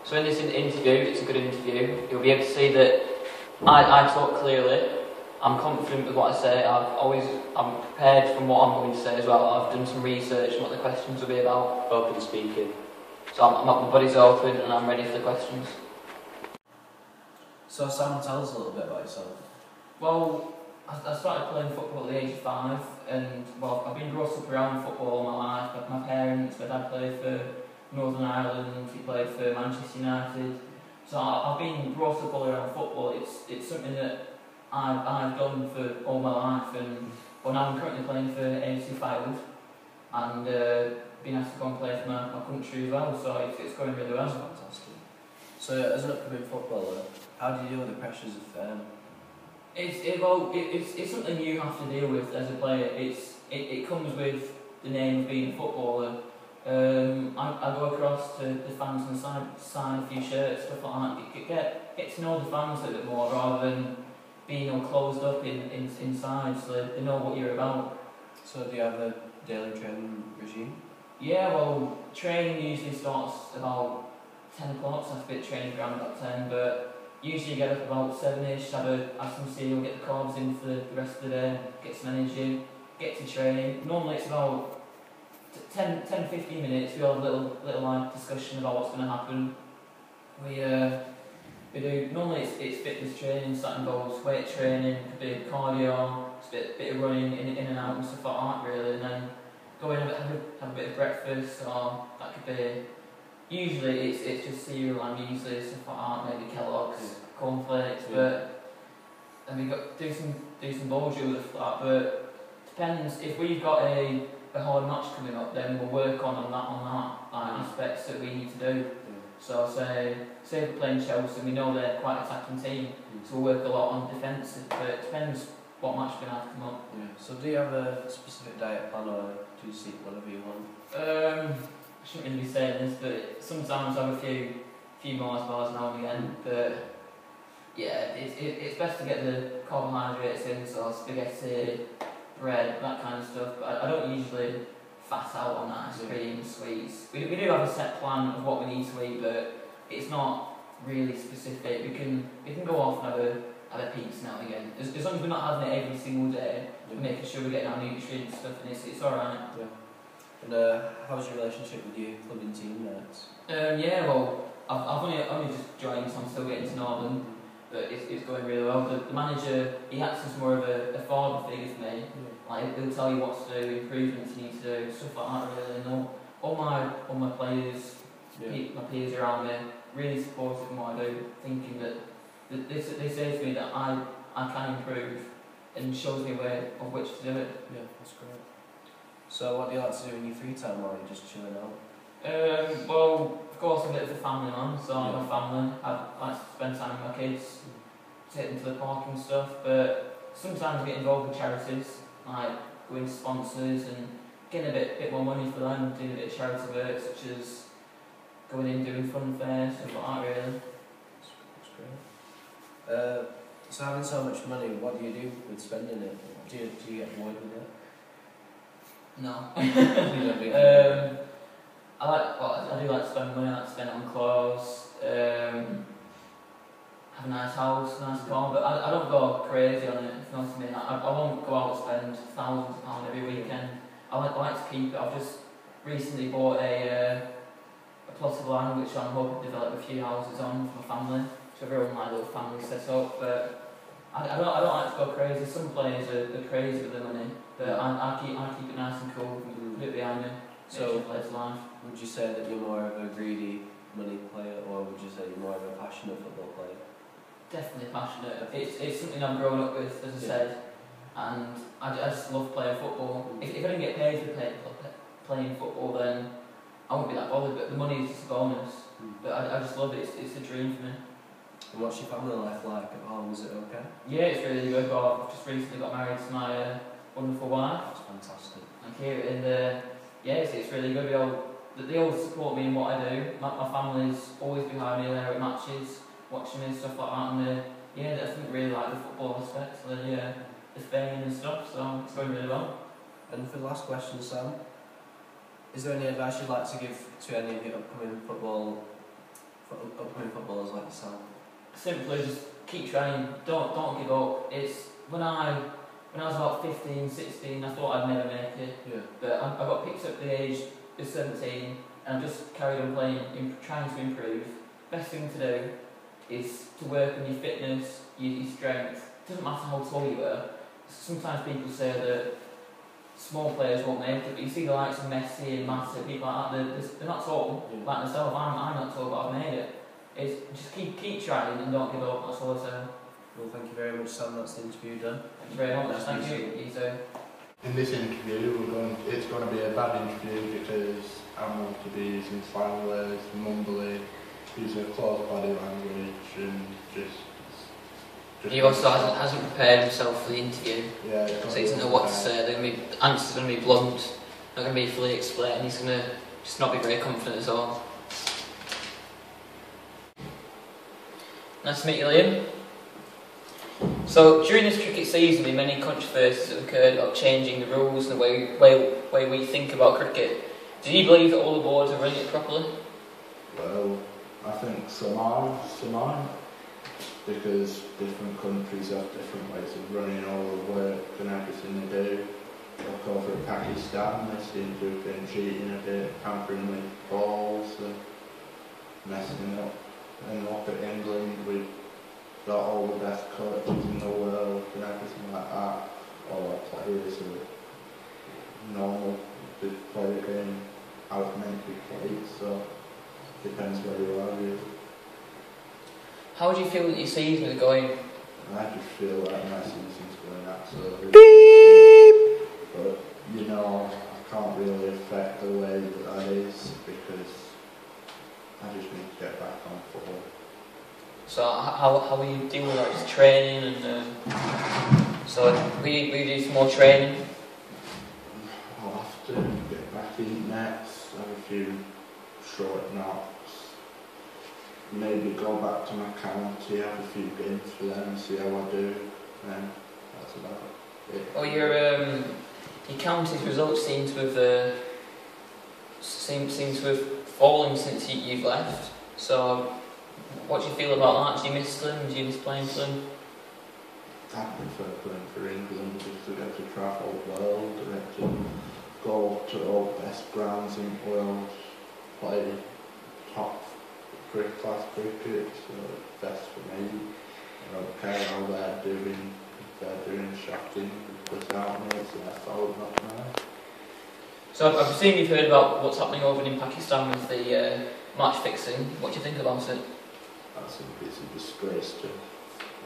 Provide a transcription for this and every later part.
So in this interview, it's a good interview. You'll be able to see that I talk clearly. I'm confident with what I say. I'm prepared from what I'm going to say as well. I've done some research on what the questions will be about. Open speaking. So my body's open and I'm ready for the questions. So Sam, tell us a little bit about yourself. Well, I started playing football at the age of 5, and well, I've been brought up around football all my life. But my parents, my dad played for Northern Ireland, he played for Manchester United. So I've been brought up all around football. It's something that I've done for all my life, and well, now I'm currently playing for AFC Fylde, and being asked to go and play for my country as well. So it's going really well. That's fantastic. So as an upcoming footballer, how do you deal with the pressures of fame? It's something you have to deal with as a player. It comes with the name of being a footballer. I go across to the fans and sign a few shirts, stuff like that. Get to know the fans a bit more rather than being all closed up inside, so they know what you're about. So do you have a daily training regime? Yeah, well, training usually starts about 10 o'clock, so I have a bit of training around about 10, but usually get up about 7ish, have some cereal, get the carbs in for the rest of the day, get some energy, get to train. Normally it's about 10-15 minutes. We have a little live discussion about what's going to happen. We do, normally it's fitness training, so that involves weight training, a bit of cardio, a bit of running in and out and stuff like that really, and then go in and have a bit of breakfast, or that could be, usually it's just cereal and muesli, stuff like that, maybe Kellogg's, cornflakes, but then we got do some ball drills and stuff like that, but depends, if we've got a hard match coming up, then we'll work on that aspects that we need to do. So say we're playing Chelsea, we know they're quite an attacking team, so we'll work a lot on defence, but it depends what match we're going to have come up. Yeah. So do you have a specific diet plan, or do you seek whatever you want? I shouldn't really be saying this, but sometimes I have a few Mars bars now and again, but yeah, it's best to get the carbohydrates in, so spaghetti, bread, that kind of stuff, but I don't usually fat out on ice cream, sweets. We do have a set plan of what we need to eat, but it's not really specific. We can go off and have a pizza now and again. As long as we're not having it every single day, we're making sure we're getting our nutrients and stuff, and it's alright. Yeah. And how's your relationship with your club and teammates? Yeah, well, I've only just joined, so I'm still getting to know them, but it's going really well. The manager, he acts as more of a father figure for me. Like, he'll tell you what to do, improvements you need to do, stuff like that really, and all my players, my peers around me, really supportive in what I do, thinking that they say to me that I can improve, and shows me a way of which to do it. Yeah, that's great. So what do you like to do in your free time while you're just chilling out? Well, of course I'm a bit of a family man, so I'm a family. I like to spend time with my kids, take them to the park and stuff, but sometimes I get involved with charities, like going to sponsors and getting a bit more money for them, doing a bit of charity work, such as going in doing fun fairs, stuff like that really. That's great. So having so much money, what do you do with spending it? Do you get bored with it? No. I do like to spend money. I like to spend it on clothes, have a nice house, nice car, but I don't go crazy on it, if you know what I mean. I won't go out and spend thousands of pounds every weekend. I like to keep it. I've just recently bought a plot of land which I'm hoping to develop a few houses on for my family, so everyone my little family set up, but I don't like to go crazy. Some players are crazy with the money, but I keep it nice and cool, put it behind me. So, life. would you say that you're more of a greedy money player, or would you say you're more of a passionate football player? Definitely passionate. It's something I've grown up with, as I said, and I just love playing football. If I didn't get paid for playing football, then I wouldn't be that bothered, but the money is just a bonus. But I just love it, it's a dream for me. And what's your family life like at home? Is it okay? Yeah, it's really good. I've just recently got married to my wonderful wife. That's fantastic. Thank you. And yeah, it's really good. They always support me in what I do. My family's always behind me there at matches, watching me and stuff like that. And I think really like the football aspect, so the fame and stuff. So it's going really well. And for the last question, Sam, is there any advice you'd like to give to any of your upcoming simply just keep trying. Don't give up. It's when I was about 15, 16, I thought I'd never make it. Yeah. But I got picked up at the age of 17, and I just carried on playing, trying to improve. Best thing to do is to work on your fitness, your strength. It doesn't matter how tall you are. Sometimes people say that small players won't make it, but you see the likes of Messi and Mata, people like that, they're not tall, like myself. I'm not tall, but I've made it. It's just keep trying and don't give up, that's all I say. Well, thank you very much, Sam. That's the interview done. Thank you very much. Thank you. You too. In this interview, it's going to be a bad interview because I'm going to be using slang words, mumbly, using close body language, and just He also hasn't prepared himself for the interview, yeah, so he doesn't know what to say. The answers are going to be blunt, not going to be fully explained. He's going to just not be very confident at all. Nice to meet you, Liam. So during this cricket season, there have been many controversies that occurred about changing the rules and the way we think about cricket. Do you believe that all the boards are running it properly? Well, I think some aren't, because different countries have different ways of running all the work and everything they do. Look over at Pakistan, they seem to have been cheating a bit, tampering with balls and messing up. And look at England, we've got all the best coaches in the world and everything like that. All our players are normal, they play the game how it's meant to be played, so it depends where you are really. How do you feel that your season is going? I just feel like my season's going absolutely beep. But I can't really affect the way that is because I just need to get back on forward. So how will you deal with that? Just training and so will you do some more training? I'll have to get back in nets, have a few short knocks, maybe go back to my county, have a few games for them and see how I do, and that's about it. Well, your county's results seem to have fallen since you've left. So, what do you feel about that? Do you miss them? Do you miss playing for them? I prefer playing for England because we get to travel the world, we get to go to all the best grounds in the world, play top class cricket, so it's best for me. I don't care how they're doing, if they're doing shocking without me, it's their fault, not mine. So I presume you've heard about what's happening over in Pakistan with the match fixing. What do you think about it? I think it's a disgrace to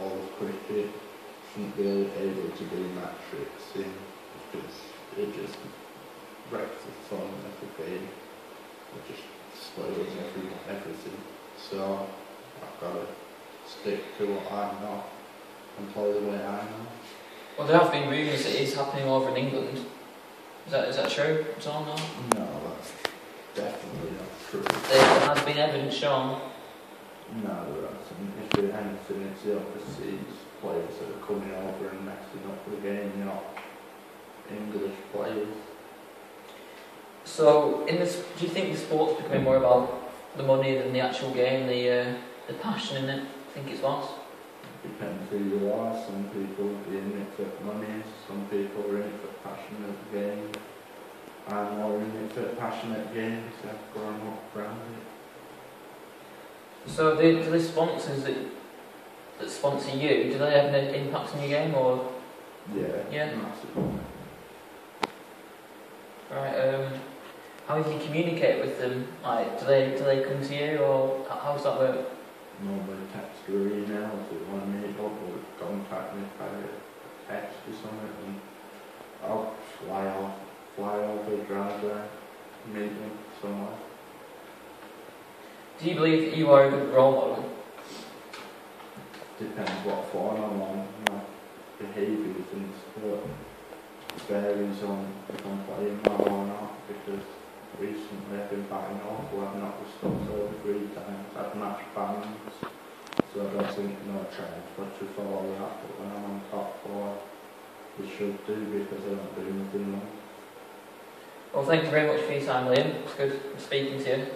all of cricket. Shouldn't be able to do match fixing because it just wrecks the fun of the game. It just spoils everything. So I've got to stick to what I know and play the way I know. Well, there have been rumours that it is happening over in England. Is that true at all? No, that's definitely not true. There has been evidence shown. No, there hasn't. If there's anything, it's the overseas players that are coming over and messing up the game, not English players. So, do you think the sport's becoming more about the money than the actual game, the passion in it? I think it's lost. Depends who you are. Some people are in it for money, some people are in it for passion of the game. I'm more in it for passionate games, I've grown up around it. So do the sponsors that sponsor you, do they have an impact on your game or? Yeah. Massively. Right, how do you communicate with them? Like, do they come to you or how does that work? Normally text or email if they want to meet up or contact me by text or something, and I'll fly over, drive there, meet them somewhere. Do you believe that you are a good role model? Depends what form I'm on. My behaviours in sport varies on if I'm playing well or not, because recently I've been batting awful, I've knocked the stumps over 3 times, I've matched bans, so I don't think no change much with all that, but when I'm on top 4, we should do because I don't do anything wrong. Well, thank you very much for your time, Liam. It's good speaking to you.